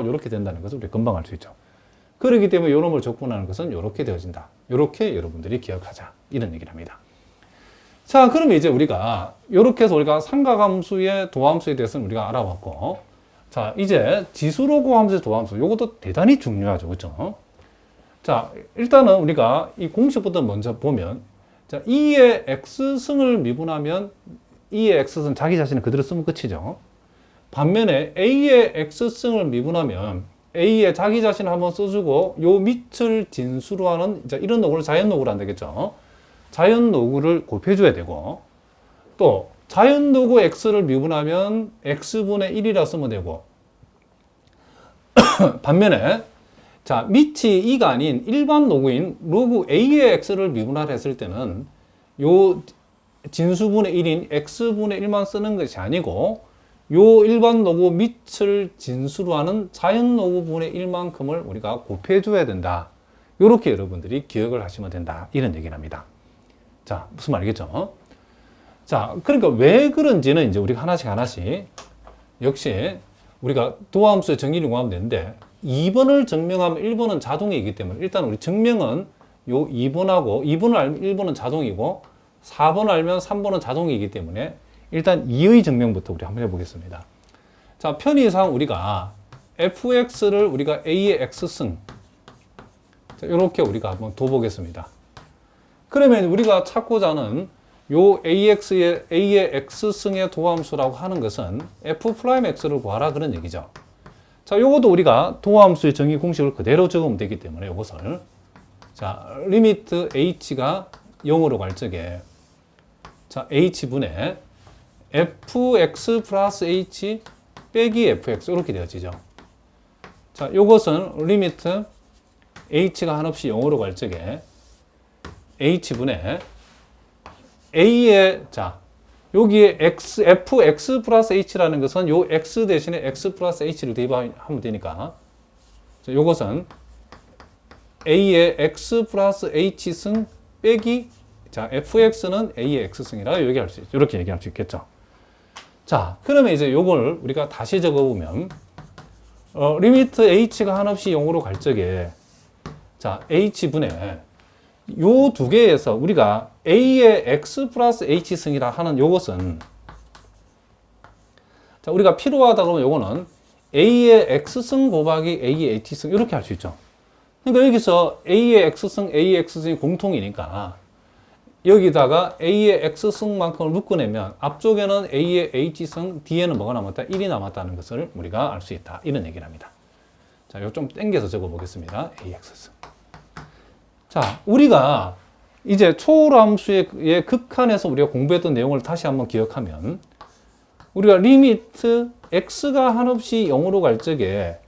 이렇게 된다는 것을 우리 금방 알 수 있죠. 그렇기 때문에 요 놈을 적분하는 것은 이렇게 되어진다. 이렇게 여러분들이 기억하자. 이런 얘기를 합니다. 자, 그러면 이제 우리가 이렇게 해서 우리가 삼각함수의 도함수에 대해서는 우리가 알아봤고, 자, 이제 지수로 구함수의 도함수, 이것도 대단히 중요하죠. 그렇죠? 자, 일단은 우리가 이 공식부터 먼저 보면, 자, 2의 x승을 미분하면 2의 x승 자기 자신을 그대로 쓰면 끝이죠. 반면에 a의 x승을 미분하면 a의 자기 자신을 한번 써주고 요 밑을 진수로 하는 이런 놈을 자연노구로 한다 되겠죠. 자연노구를 곱해줘야 되고, 또 자연노구 x를 미분하면 x분의 1이라 쓰면 되고, 반면에 자, 밑이 2가 아닌 일반 노구인 로그 a의 x를 미분하라 했을 때는 요 진수분의 1인 x분의 1만 쓰는 것이 아니고 요 일반 노구 밑을 진수로 하는 자연 노구분의 1만큼을 우리가 곱해줘야 된다. 요렇게 여러분들이 기억을 하시면 된다. 이런 얘기를 합니다. 자, 무슨 말이겠죠? 자, 그러니까 왜 그런지는 이제 우리가 하나씩 역시 우리가 도함수의 정의를 구하면 되는데 2번을 증명하면 1번은 자동이기 때문에 일단 우리 증명은 요 2번하고 2번을 알면 1번은 자동이고 4번을 알면 3번은 자동이기 때문에 일단 2의 증명부터 우리 한번 해보겠습니다. 자, 편의상 우리가 fx를 우리가 a의 x승 이렇게 우리가 한번 둬보겠습니다. 그러면 우리가 찾고자 하는 요 a의 x승의 도함수라고 하는 것은 f'x를 구하라 그런 얘기죠. 자, 요것도 우리가 도함수의 정의 공식을 그대로 적으면 되기 때문에 요것을 자, 리미트 h가 0으로 갈 적에 자, h분의 fx 플러스 h 빼기 fx 이렇게 되어지죠. 자, 요것은 리미트 h가 한없이 0으로 갈 적에 h분의 a의 자, 여기에 fx 플러스 h라는 것은 요 x 대신에 x 플러스 h를 대입하면 되니까 자, 요것은 a의 x 플러스 h승 빼기 자, fx는 a의 x승이라 얘기할 수 있죠. 이렇게 얘기할 수 있겠죠. 자, 그러면 이제 요걸 우리가 다시 적어보면 리미트 h가 한없이 0으로 갈 적에 자, h분의 요 두 개에서 우리가 a의 x 플러스 h승이라 하는 요것은 자, 우리가 필요하다 그러면 요거는 a의 x승 곱하기 a의 h승 이렇게 할 수 있죠. 그러니까 여기서 a의 x승, a의 x승이 공통이니까 여기다가 a의 x승만큼을 묶어내면 앞쪽에는 a의 h승, 뒤에는 뭐가 남았다? 1이 남았다는 것을 우리가 알 수 있다. 이런 얘기를 합니다. 자, 이거 좀 땡겨서 적어보겠습니다. ax승. 자, 우리가 이제 초월함수의 극한에서 우리가 공부했던 내용을 다시 한번 기억하면 우리가 리미트 x가 한없이 0으로 갈 적에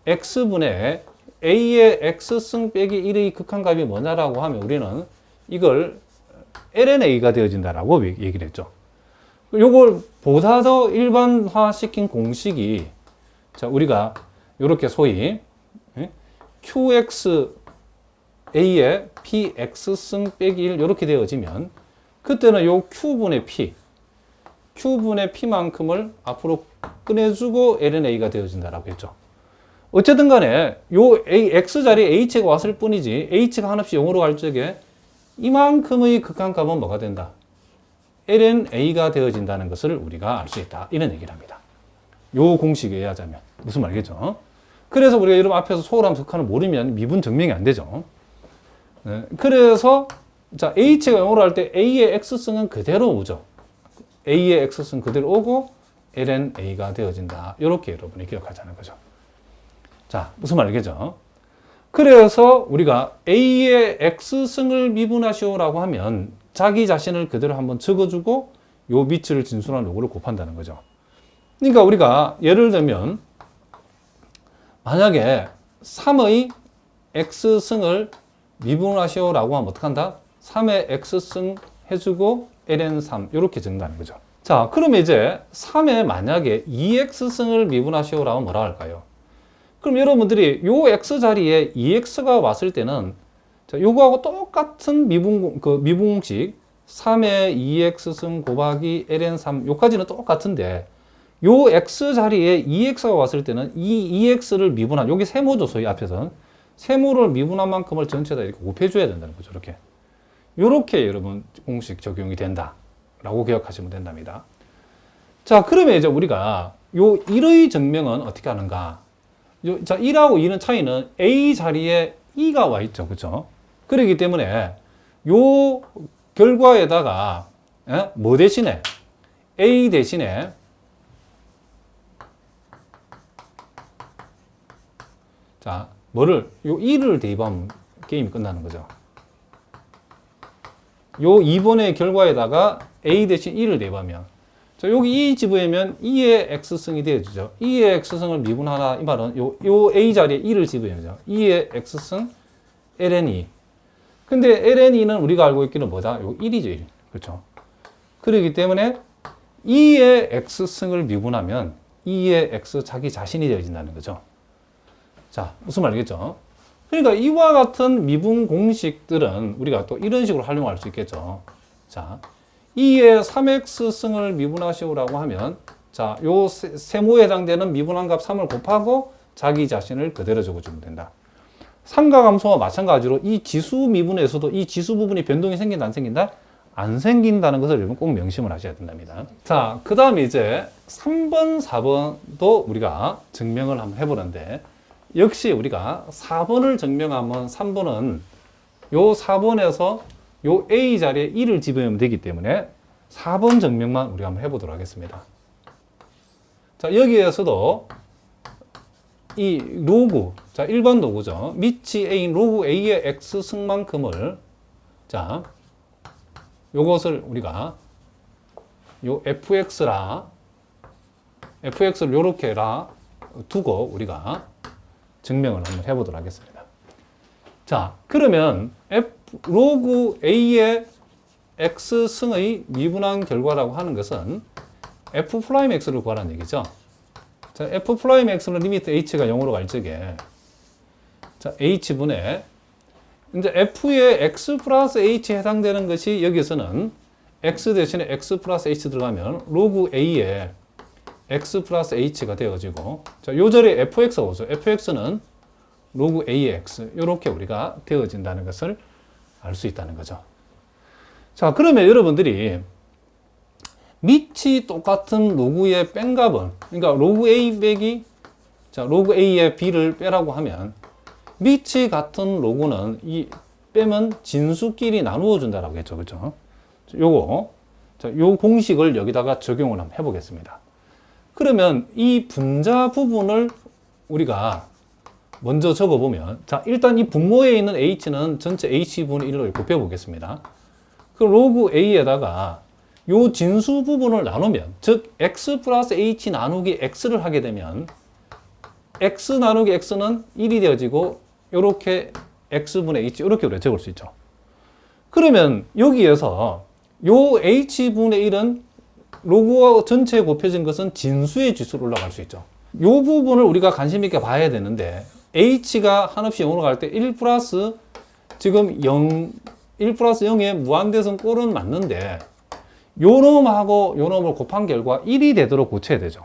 x분의 a의 x승 빼기 1의 극한값이 뭐냐라고 하면 우리는 이걸 lna가 되어진다라고 얘기를 했죠. 요걸 보다 더 일반화시킨 공식이 자, 우리가 이렇게 소위 qx a의 px승 빼기 1 이렇게 되어지면 그때는 요 q분의 p만큼을 앞으로 꺼내주고 lna가 되어진다라고 했죠. 어쨌든 간에 요 x 자리에 h가 왔을 뿐이지 h가 한없이 0으로 갈 적에 이만큼의 극한값은 뭐가 된다? lna가 되어진다는 것을 우리가 알 수 있다. 이런 얘기를 합니다. 요 공식에 의하자면. 무슨 말이겠죠? 그래서 우리가 여러분 앞에서 소홀함수 극한을 모르면 미분 증명이 안 되죠. 네. 그래서 자, h가 0으로 할 때 a의 x승은 그대로 오죠. a의 x승 그대로 오고 lna가 되어진다. 이렇게 여러분이 기억하자는 거죠. 자, 무슨 말이겠죠? 그래서 우리가 a의 x승을 미분하시오라고 하면 자기 자신을 그대로 한번 적어주고 요 밑을 진수한 요거를 곱한다는 거죠. 그러니까 우리가 예를 들면 만약에 3의 x승을 미분하시오라고 하면 어떡한다? 3의 x승 해주고 ln3 이렇게 적는다는 거죠. 자, 그러면 이제 3의 만약에 2x승을 미분하시오라고 하면 뭐라 할까요? 그럼 여러분들이 요 x 자리에 2x가 왔을 때는 자, 요거하고 똑같은 미분공식 3의 2x승 곱하기 ln3 요까지는 똑같은데 요 x 자리에 2x가 왔을 때는 이 2x를 미분한, 여기 세모죠, 소위 앞에서는. 세모를 미분한 만큼을 전체에다 이렇게 곱해줘야 된다는 거죠, 이렇게. 요렇게 여러분 공식 적용이 된다. 라고 기억하시면 된답니다. 자, 그러면 이제 우리가 요 1의 증명은 어떻게 하는가? 자, 1하고 2는 차이는 A 자리에 2가 와 있죠, 그죠? 그렇기 때문에 요 결과에다가, 뭐 대신에? A 대신에 자, 뭐를, 요 2를 대입하면 게임이 끝나는 거죠. 요 2번의 결과에다가 A 대신 2를 대입하면, 자, 여기 2 집으면 2의 x승이 되어지죠. 2의 x승을 미분하다, 이 말은 요 A 자리에 2를 집으면 2의 x승 ln2. 근데 ln2는 우리가 알고 있기는 뭐다? 요 1이죠, 1. 그렇죠. 그렇기 때문에 2의 x승을 미분하면 2의 x 자기 자신이 되어진다는 거죠. 자, 무슨 말이겠죠? 그러니까 이와 같은 미분 공식들은 우리가 또 이런 식으로 활용할 수 있겠죠. 자, 2의 3x승을 미분하시오라고 하면, 자, 요 세모에 해당되는 미분한 값 3을 곱하고 자기 자신을 그대로 적어주면 된다. 삼가함수와 마찬가지로 이 지수 미분에서도 이 지수 부분이 변동이 생긴다, 안 생긴다? 안 생긴다는 것을 여러분 꼭 명심을 하셔야 된답니다. 자, 그 다음에 이제 3번, 4번도 우리가 증명을 한번 해보는데, 역시 우리가 4번을 증명하면 3번은 요 4번에서 요 A 자리에 2를 집으면 되기 때문에 4번 증명만 우리가 한번 해보도록 하겠습니다. 자, 여기에서도 이 로그, 자, 일반 로그죠. 밑이 A인 로그 A의 X승만큼을, 자, 요것을 우리가 요 FX를 요렇게라 두고 우리가 증명을 한번 해보도록 하겠습니다. 자, 그러면 로그 A의 X승의 미분한 결과라고 하는 것은 F'X를 구하라는 얘기죠. 자, F'X는 리미트 H가 0으로 갈 적에, 자, H분의, 이제 F의 X 플러스 H에 해당되는 것이 여기서는 X 대신에 X 플러스 H 들어가면 로그 A의 X 플러스 H가 되어지고, 자, 요 자리에 fx가 오죠. fx는 로그 A의 X, 요렇게 우리가 되어진다는 것을 알 수 있다는 거죠. 자, 그러면 여러분들이 밑이 똑같은 로그의 뺀 값은, 그러니까 로그 A 빼기, 자, 로그 A의 B를 빼라고 하면, 밑이 같은 로그는 이 빼면 진수끼리 나누어 준다라고 했죠. 그죠? 요거, 자, 요 공식을 여기다가 적용을 한번 해보겠습니다. 그러면 이 분자 부분을 우리가 먼저 적어보면, 자, 일단 이 분모에 있는 h는 전체 h분의 1로 곱해보겠습니다. 그럼 로그 a에다가 요 진수 부분을 나누면, 즉 x 플러스 h 나누기 x를 하게 되면 x 나누기 x는 1이 되어지고 요렇게 x분의 h 이렇게 우리가 적을 수 있죠. 그러면 여기에서 요 h분의 1은 로그와 전체에 곱해진 것은 진수의 지수로 올라갈 수 있죠. 이 부분을 우리가 관심 있게 봐야 되는데, h가 한없이 0으로 갈 때 1 플러스 지금 1 플러스 0의 무한대선 꼴은 맞는데, 요 놈하고 요 놈을 곱한 결과 1이 되도록 고쳐야 되죠.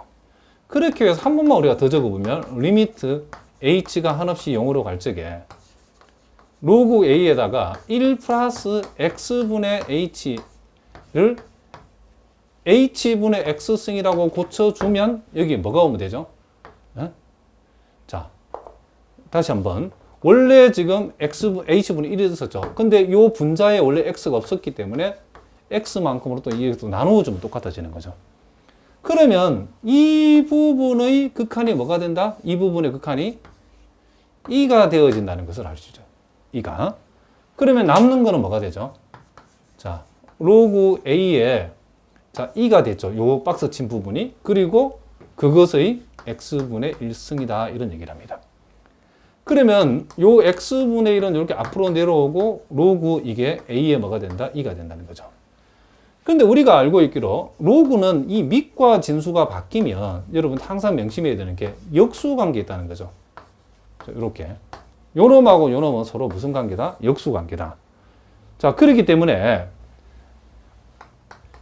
그렇게 해서 한 번만 우리가 더 적어보면, 리미트 h가 한없이 0으로 갈 적에 로그 a에다가 1 플러스 x분의 h를 h분의 x승이라고 고쳐주면 여기 뭐가 오면 되죠? 네? 자, 다시 한번. 원래 지금 h분의 1이 있었죠. 근데 이 분자에 원래 x가 없었기 때문에 x만큼으로 또 이렇게 나누어주면 똑같아지는 거죠. 그러면 이 부분의 극한이 뭐가 된다? 이 부분의 극한이 2가 되어진다는 것을 알 수 있죠. 2가. 그러면 남는 거는 뭐가 되죠? 자, 로그 a에, 자, 2가 됐죠. 요 박스 친 부분이. 그리고 그것의 x분의 1승이다. 이런 얘기를 합니다. 그러면 요 x분의 1은 이렇게 앞으로 내려오고 로그 이게 a에 뭐가 된다? 2가 된다는 거죠. 근데 우리가 알고 있기로 로그는 이 밑과 진수가 바뀌면 여러분 항상 명심해야 되는 게 역수 관계에 있다는 거죠. 이렇게. 요 놈하고 요 놈은 서로 무슨 관계다? 역수 관계다. 자, 그렇기 때문에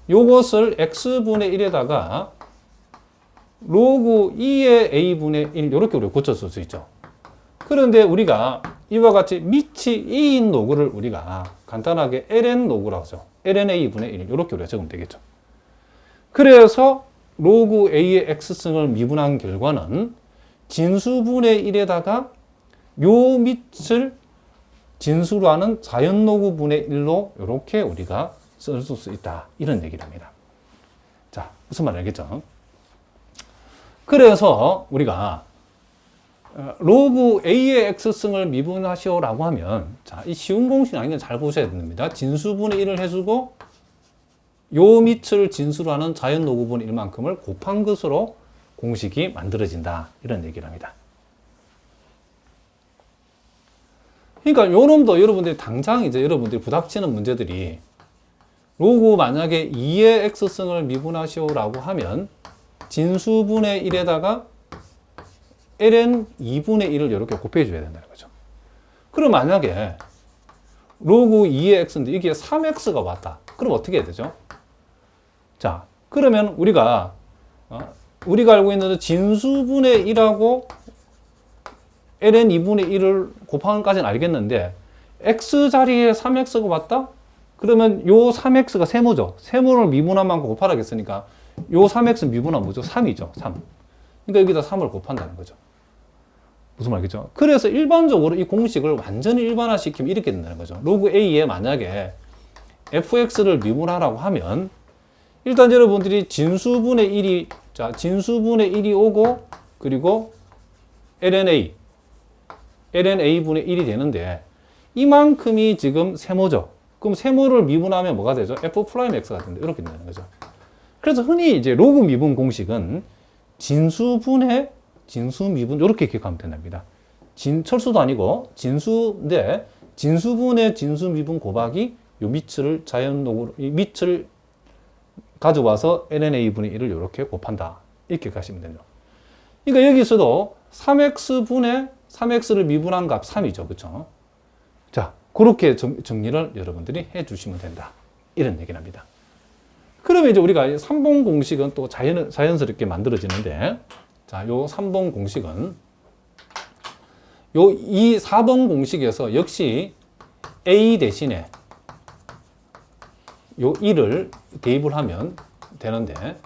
요것을 x분의 1에다가 로그 2의 a분의 1 이렇게 우리가 고쳤을 수 있죠. 그런데 우리가 이와 같이 밑이 2인 로그를 우리가 간단하게 ln 로그라고 하죠. ln a분의 1 이렇게 우리가 적으면 되겠죠. 그래서 로그 a의 x승을 미분한 결과는 진수분의 1에다가 요 밑을 진수로 하는 자연 로그 분의 1로 이렇게 우리가 쓸 수 있다. 이런 얘기를 합니다. 자, 무슨 말 알겠죠? 그래서 우리가 로그 a의 x승을 미분하시오라고 하면, 자, 이 쉬운 공식 아닌 건 잘 보셔야 됩니다. 진수분의 1을 해주고 요 밑을 진수로 하는 자연 로그분의 1만큼을 곱한 것으로 공식이 만들어진다. 이런 얘기를 합니다. 그러니까 요 놈도 여러분들이 당장 이제 여러분들이 부닥치는 문제들이 로그 만약에 2의 x승을 미분하시오라고 하면 진수분의 1에다가 ln 2분의 1을 이렇게 곱해줘야 된다는 거죠. 그럼 만약에 로그 2의 x인데 이게 3x가 왔다. 그럼 어떻게 해야 되죠? 자, 그러면 우리가 알고 있는 진수분의 1하고 ln 2분의 1을 곱한 것까지는 알겠는데 x 자리에 3x가 왔다? 그러면 요 3x가 세모죠. 세모를 미분한 만큼 곱하라겠으니까 요 3x 미분한 뭐죠? 3이죠. 3. 그러니까 여기다 3을 곱한다는 거죠. 무슨 말이겠죠? 그래서 일반적으로 이 공식을 완전히 일반화시키면 이렇게 된다는 거죠. 로그 a에 만약에 fx를 미분하라고 하면 일단 여러분들이 진수분의 1이 자, 진수분의 1이 오고 그리고 ln a분의 1이 되는데 이만큼이 지금 세모죠. 그럼 세모를 미분하면 뭐가 되죠? f 프라임 x가 된다. 이렇게 된다는 거죠. 그래서 흔히 이제 로그 미분 공식은 진수분의 진수 미분 이렇게 기억하면 된답니다. 철수도 아니고 진수인데 진수분의 진수 미분 곱하기 요 밑을 자연 로그로 이 밑을 가져와서 ln a분의 1을 이렇게 곱한다. 이렇게 가시면 되죠. 그러니까 여기서도 3x분의 3x를 미분한 값 3이죠. 그렇죠? 자, 그렇게 정리를 여러분들이 해 주시면 된다. 이런 얘기를 합니다. 그러면 이제 우리가 3번 공식은 또 자연스럽게 만들어지는데, 자, 요 3번 공식은 이 4번 공식에서 역시 a 대신에 요 1을 대입을 하면 되는데,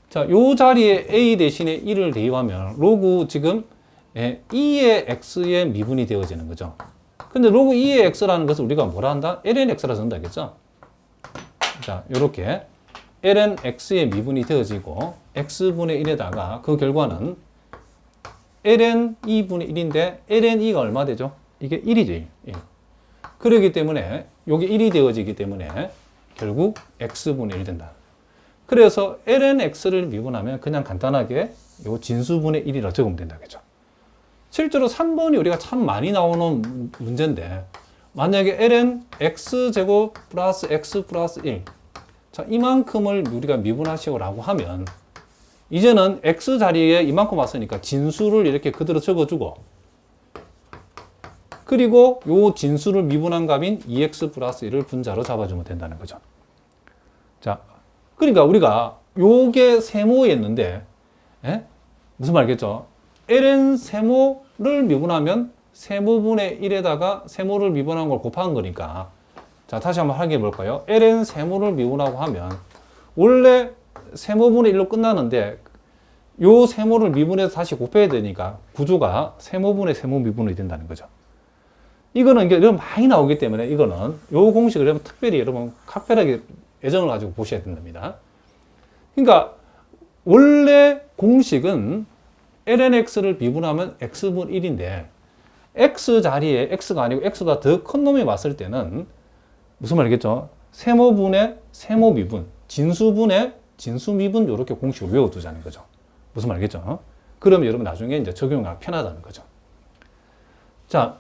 자, 요 자리에 a 대신에 1을 대입하면 로그 지금 2의 x의 미분이 되어지는 거죠. 근데 로그 2의 x라는 것을 우리가 뭐라 한다? ln x라 쓴다 겠죠? 자, 요렇게 ln x의 미분이 되어지고 x분의 1에다가 그 결과는 ln 2분의 1인데 ln 2가 얼마 되죠? 이게 1이죠. 1. 그렇기 때문에 요게 1이 되어지기 때문에 결국 x분의 1 된다. 그래서 ln x를 미분하면 그냥 간단하게 요 진수분의 1이라고 적으면 된다겠죠. 실제로 3번이 우리가 참 많이 나오는 문제인데 만약에 ln x제곱 플러스 x 플러스 1 자, 이만큼을 우리가 미분하시오라고 하면 이제는 x 자리에 이만큼 왔으니까 진수를 이렇게 그대로 적어주고 그리고 요 진수를 미분한 값인 2x 플러스 1을 분자로 잡아주면 된다는 거죠. 자, 그러니까 우리가 요게 세모였는데 무슨 말이겠죠? ln 세모를 미분하면 세모분의 1에다가 세모를 미분한 걸 곱한 거니까 자, 다시 한번 확인해 볼까요? ln 세모를 미분하고 하면 원래 세모분의 1로 끝나는데 요 세모를 미분해서 다시 곱해야 되니까 구조가 세모분의 세모 미분이 된다는 거죠. 이거는 이게 여러분 많이 나오기 때문에 이거는 요 공식을 여러분 특별히 여러분 각별하게 애정을 가지고 보셔야 된답니다. 그러니까 원래 공식은 ln x를 미분하면 x분 1인데 x 자리에 x가 아니고 x보다 더 큰 놈이 왔을 때는 무슨 말이겠죠? 세모분의 세모 미분, 진수분의 진수 미분 이렇게 공식을 외워두자는 거죠. 무슨 말이겠죠? 그러면 여러분 나중에 이제 적용하기 편하다는 거죠. 자,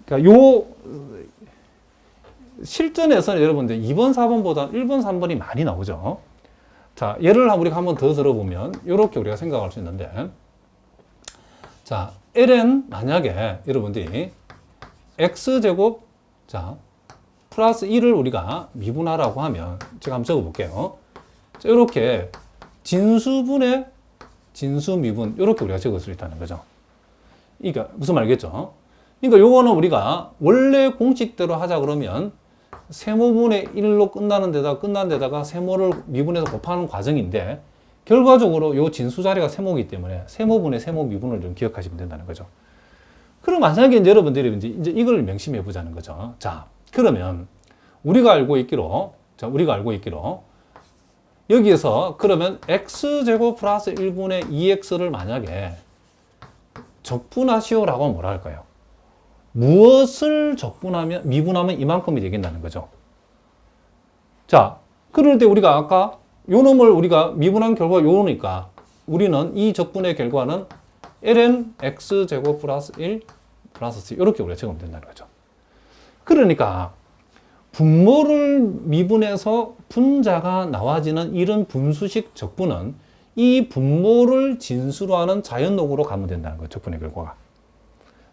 그러니까 요 실전에서는 여러분들 2번, 4번보다 1번, 3번이 많이 나오죠. 자, 예를 우리가 한번 더 들어보면 이렇게 우리가 생각할 수 있는데, 자, ln 만약에 여러분들이 x제곱 자 플러스 1을 우리가 미분하라고 하면 제가 한번 적어볼게요. 자, 이렇게 진수분의 진수 미분 이렇게 우리가 적을 수 있다는 거죠. 그러니까 무슨 말이겠죠? 그러니까 요거는 우리가 원래 공식대로 하자 그러면 세모분의 1로 끝나는 데다가 세모를 미분해서 곱하는 과정인데 결과적으로 요 진수 자리가 세모이기 때문에 세모분의 세모 미분을 좀 기억하시면 된다는 거죠. 그럼 만약에 이제 여러분들이 이제 이걸 명심해 보자는 거죠. 자, 그러면 우리가 알고 있기로 여기에서 그러면 x제곱 플러스 1분의 2x를 만약에 적분하시오라고 하면 뭐라 할까요? 무엇을 미분하면 이만큼이 되겠다는 거죠. 자, 그럴 때 우리가 아까 요 놈을 우리가 미분한 결과가 요러니까 우리는 이 적분의 결과는 ln x제곱 플러스 1 플러스 c 이렇게 우리가 적으면 된다는 거죠. 그러니까 분모를 미분해서 분자가 나와지는 이런 분수식 적분은 이 분모를 진수로 하는 자연록으로 가면 된다는 거죠. 적분의 결과가.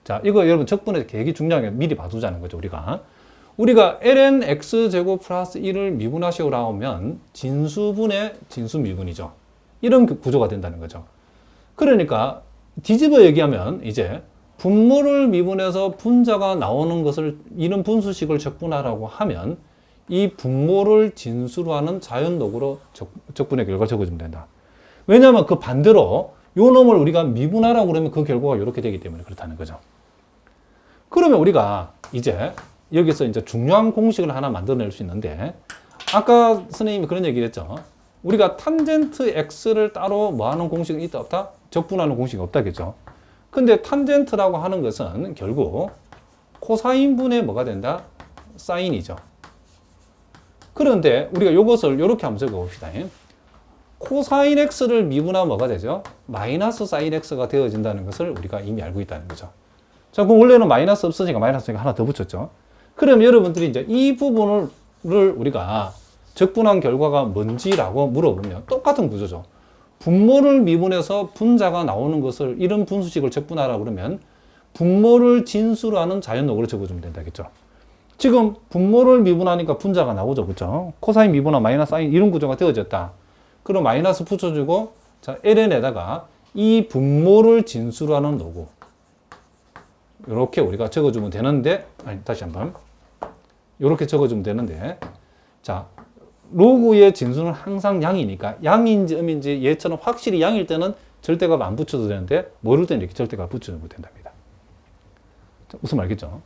자, 이거 여러분 적분의 계획이 중요하게 미리 봐두자는 거죠. 우리가 ln x제곱 플러스 1을 미분하시오라 하면 진수분의 진수 미분이죠. 이런 구조가 된다는 거죠. 그러니까 뒤집어 얘기하면 이제 분모를 미분해서 분자가 나오는 것을 이런 분수식을 적분하라고 하면 이 분모를 진수로 하는 자연록으로 적분의 결과 적어주면 된다. 왜냐하면 그 반대로 요 놈을 우리가 미분하라고 그러면 그 결과가 이렇게 되기 때문에 그렇다는 거죠. 그러면 우리가 이제 여기서 이제 중요한 공식을 하나 만들어낼 수 있는데 아까 선생님이 그런 얘기를 했죠. 우리가 탄젠트 x를 따로 뭐 하는 공식은 있다 없다? 적분하는 공식이 없다겠죠. 근데 탄젠트라고 하는 것은 결국 코사인분의 뭐가 된다? 사인이죠. 그런데 우리가 이것을 이렇게 한번 적어봅시다. 코사인 x를 미분하면 뭐가 되죠? 마이너스 사인 x가 되어진다는 것을 우리가 이미 알고 있다는 거죠. 자, 그럼 원래는 마이너스 없으니까 마이너스니까 하나 더 붙였죠. 그럼 여러분들이 이제 이 부분을 우리가 적분한 결과가 뭔지라고 물어보면 똑같은 구조죠. 분모를 미분해서 분자가 나오는 것을 이런 분수식을 적분하라 그러면 분모를 진수로 하는 자연록으로 적어주면 된다겠죠. 지금 분모를 미분하니까 분자가 나오죠. 그렇죠? 코사인 미분하 마이너스 사인 이런 구조가 되어졌다. 그럼 마이너스 붙여주고 자, ln에다가 이 분모를 진수로 하는 로그 이렇게 우리가 적어주면 되는데 다시 한번 이렇게 적어주면 되는데 자, 로그의 진수는 항상 양이니까 양인지 음인지 얘처럼 확실히 양일 때는 절대값 안 붙여도 되는데 모를 때는 이렇게 절대값 붙여주면 된답니다. 무슨 말겠죠?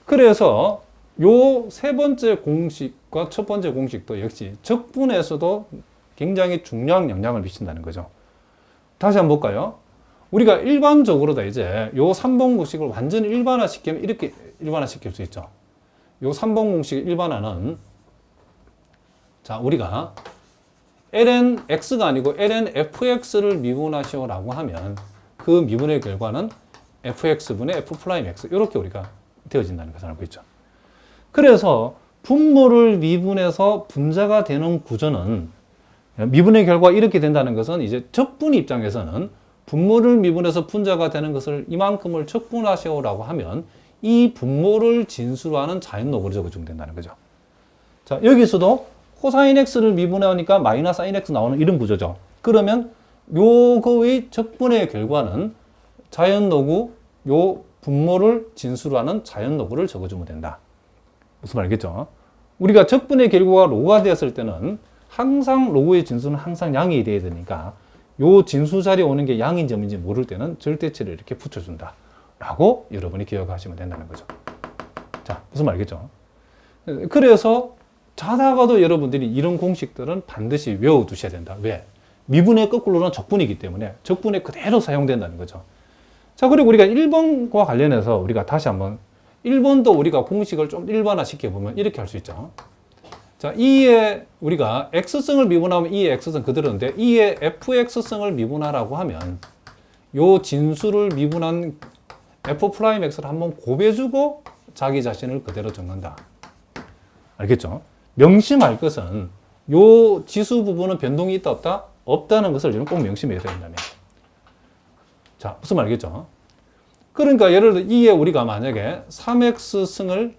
그래서 요 세 번째 공식과 첫 번째 공식도 역시 적분에서도 굉장히 중요한 영향을 미친다는 거죠. 다시 한번 볼까요? 우리가 일반적으로다 이제 요 3번 공식을 완전히 일반화시키면 이렇게 일반화시킬 수 있죠. 요 3번 공식 일반화는 자, 우리가 ln x가 아니고 ln fx를 미분하시오라고 하면 그 미분의 결과는 fx분의 f'x 이렇게 우리가 되어진다는 것을 알고 있죠. 그래서 분모를 미분해서 분자가 되는 구조는 미분의 결과 이렇게 된다는 것은 이제 적분 입장에서는 분모를 미분해서 분자가 되는 것을 이만큼을 적분하시오라고 하면 이 분모를 진수로 하는 자연록으로 적어주면 된다는 거죠. 자, 여기서도 코사인 x를 미분하니까 마이너스 사인 x 나오는 이런 구조죠. 그러면 요거의 적분의 결과는 자연로그 요 분모를 진수로 하는 자연로그를 적어주면 된다. 무슨 말이겠죠? 우리가 적분의 결과가 로그가 되었을 때는 항상 로그의 진수는 항상 양이 돼야 되니까 요 진수 자리에 오는 게 양인지 음인지 모를 때는 절대치를 이렇게 붙여준다 라고 여러분이 기억하시면 된다는 거죠. 자, 무슨 말이겠죠? 그래서 자다가도 여러분들이 이런 공식들은 반드시 외워두셔야 된다. 왜? 미분의 거꾸로는 적분이기 때문에 적분에 그대로 사용된다는 거죠. 자, 그리고 우리가 1번과 관련해서 우리가 다시 한번 1번도 우리가 공식을 좀 일반화 시켜보면 이렇게 할 수 있죠. 자, 2의 우리가 x승을 미분하면 2의 x승 그대로인데 2의 fx승을 미분하라고 하면 요 진수를 미분한 f'x를 한번 곱해주고 자기 자신을 그대로 적는다. 알겠죠? 명심할 것은 요 지수 부분은 변동이 있다 없다? 없다는 것을 여러분 꼭 명심해야 된다며. 자, 무슨 말이겠죠? 그러니까 예를 들어 2에 우리가 만약에 3x승을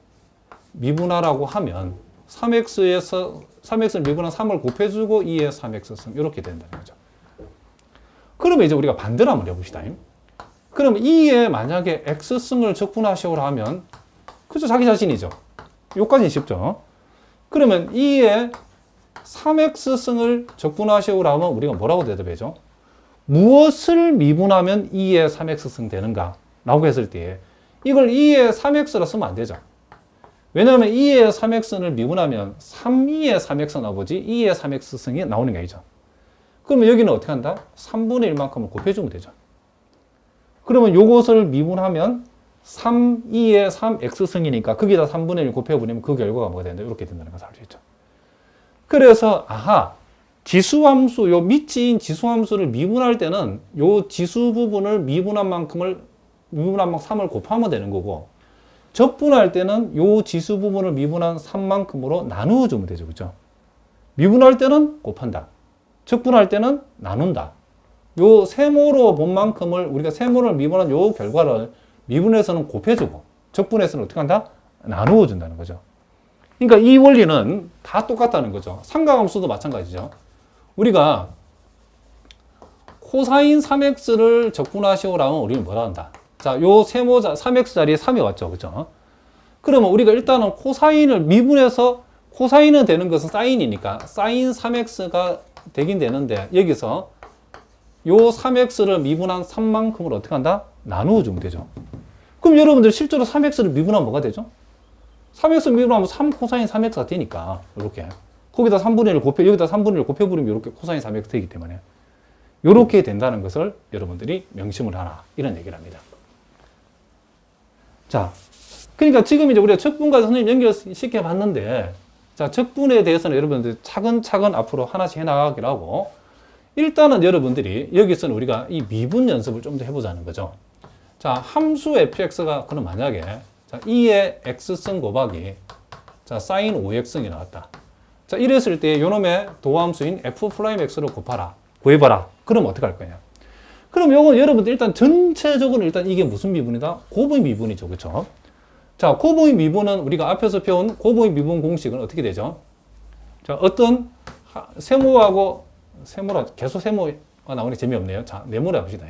미분하라고 하면 3x에서 3x를 미분한 3을 곱해주고 2의 3x승 이렇게 된다는 거죠. 그러면 이제 우리가 반대로 한번 해봅시다. 그럼 E에 만약에 X승을 적분하시오라 하면, 그죠? 자기 자신이죠. 요까지는 쉽죠. 그러면 E에 3X승을 적분하시오라 하면 우리가 뭐라고 대답해죠? 무엇을 미분하면 2의 3x승 되는가? 라고 했을 때 이걸 2의 3x라 쓰면 안 되죠. 왜냐하면 2의 3x를 미분하면 3, 2의 3x 나오지 2의 3x승이 나오는 게 아니죠. 그러면 여기는 어떻게 한다? 3분의 1만큼을 곱해주면 되죠. 그러면 요것을 미분하면 3, 2의 3x승이니까 거기다 3분의 1 곱해버리면 그 결과가 뭐가 된다? 이렇게 된다는 것을 알 수 있죠. 그래서 아하, 지수함수, 요 미치인 지수함수를 미분할 때는 요 지수 부분을 미분한 만큼 3을 곱하면 되는 거고, 적분할 때는 요 지수 부분을 미분한 3만큼으로 나누어 주면 되죠. 그죠? 미분할 때는 곱한다. 적분할 때는 나눈다. 요 세모로 본 만큼을, 우리가 세모를 미분한 요 결과를 미분해서는 곱해주고, 적분해서는 어떻게 한다? 나누어 준다는 거죠. 그러니까 이 원리는 다 똑같다는 거죠. 삼각함수도 마찬가지죠. 우리가 코사인 3x를 적분하시오라면 우리는 뭐라 한다? 자, 요 세모자 3x 자리에 3이 왔죠. 그죠? 그러면 우리가 일단은 코사인을 미분해서, 코사인은 되는 것은 사인이니까 사인 3x가 되긴 되는데, 여기서 요 3x를 미분한 3만큼을 어떻게 한다? 나누어 주면 되죠. 그럼 여러분들 실제로 3x를 미분하면 뭐가 되죠? 3x 미분하면 3 코사인 3x가 되니까 이렇게 거기다 3분의 1 곱해, 여기다 3분의 1 곱해버리면 이렇게 코사인 3x 되기 때문에 이렇게 된다는 것을 여러분들이 명심을 하라, 이런 얘기를 합니다. 자, 그러니까 지금 이제 우리가 적분과 선생님 연결시켜 봤는데, 자, 적분에 대해서는 여러분들 차근차근 앞으로 하나씩 해나가기로 하고, 일단은 여러분들이 여기서는 우리가 이 미분 연습을 좀 더 해보자는 거죠. 자, 함수 fx가 그럼 만약에 자, 2의 x승 곱하기 자, 사인 5x승이 나왔다. 자, 이랬을 때 요놈의 도함수인 f'x를 구해봐라. 그럼 어떻게 할 거냐? 그럼 요건 여러분들 일단 전체적으로 일단 이게 무슨 미분이다? 곱의 미분이죠. 그쵸? 자, 곱의 미분은 우리가 앞에서 배운 곱의 미분 공식은 어떻게 되죠? 자, 어떤 세모라, 계속 세모가 나오니 재미없네요. 자, 네모라 합시다.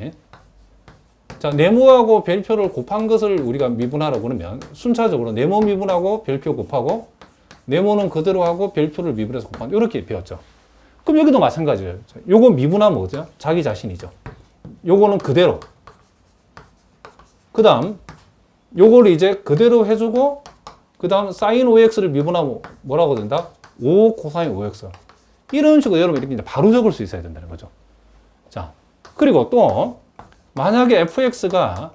자, 네모하고 별표를 곱한 것을 우리가 미분하라고 그러면 순차적으로 네모 미분하고 별표 곱하고, 네모는 그대로 하고 별표를 미분해서 곱한, 이렇게 배웠죠. 그럼 여기도 마찬가지예요. 요거 미분하면 뭐죠? 자기 자신이죠. 요거는 그대로. 그 다음 요거를 이제 그대로 해주고, 그 다음 사인 5x를 미분하면 뭐라고 된다? 5 코사인 5x. 이런 식으로 여러분 이렇게 바로 적을 수 있어야 된다는 거죠. 자, 그리고 또 만약에 fx가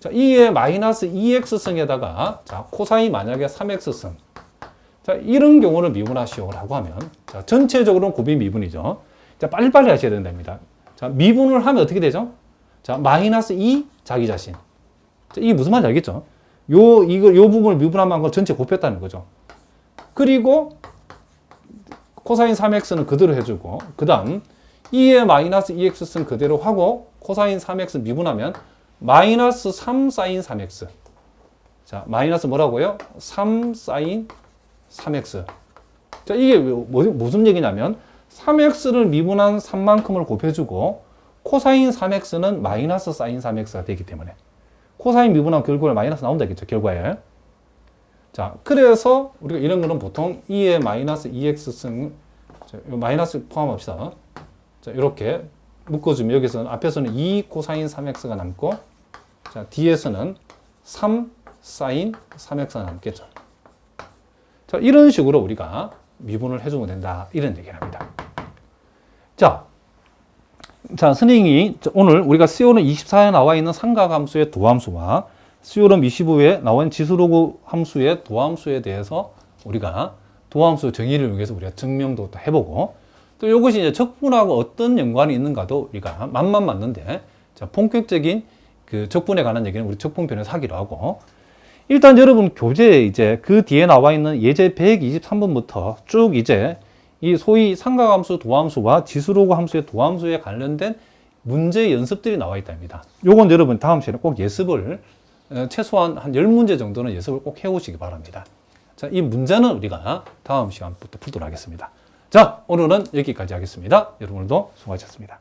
2의 마이너스 2x승에다가 자, 코사인 만약에 3x승. 자, 이런 경우를 미분하시오라고 하면, 자, 전체적으로는 곱이 미분이죠. 자, 빨리빨리 하셔야 된답니다. 자, 미분을 하면 어떻게 되죠? 자, 마이너스 2 자기 자신. 자, 이게 무슨 말인지 알겠죠? 요 부분을 미분하면 걸 전체 곱했다는 거죠. 그리고 코사인 3x는 그대로 해주고, 그 다음 2의 마이너스 2x승 그대로 하고, 코사인 3x 미분하면 마이너스 3 사인 3x. 자, 마이너스 뭐라고요? 3 사인 3x. 자, 이게 무슨 얘기냐면 3x를 미분한 3만큼을 곱해주고, 코사인 3x는 마이너스 사인 3x가 되기 때문에 코사인 미분한 결과가 마이너스 나온다겠죠, 결과에. 자, 그래서 우리가 이런 거는 보통 2의 마이너스 2x승, 마이너스 포함합시다. 자, 이렇게 묶어주면 여기서는 앞에서는 2 코사인 3x가 남고, 자, 뒤에서는 3 사인 3x가 남겠죠. 자, 이런 식으로 우리가 미분을 해주면 된다, 이런 얘기를 합니다. 자, 선생님이 오늘 우리가 수요는 24에 나와 있는 삼각함수의 도함수와 수요는 25에 나와 있는 지수로그 함수의 도함수에 대해서 우리가 도함수 정의를 위해서 우리가 증명도 또 해보고, 또 이것이 이제 적분하고 어떤 연관이 있는가도 우리가 맛만 맞는데, 자, 본격적인 그 적분에 관한 얘기는 우리 적분편에서 하기로 하고, 일단 여러분 교재에 이제 그 뒤에 나와 있는 예제 123번부터 쭉 이제 이 소위 삼각함수 도함수와 지수로그 함수의 도함수에 관련된 문제 연습들이 나와 있답니다. 요건 여러분 다음 시간에 꼭 예습을, 최소한 한 10문제 정도는 예습을 꼭 해오시기 바랍니다. 자, 이 문제는 우리가 다음 시간부터 풀도록 하겠습니다. 자, 오늘은 여기까지 하겠습니다. 여러분 오늘도 수고하셨습니다.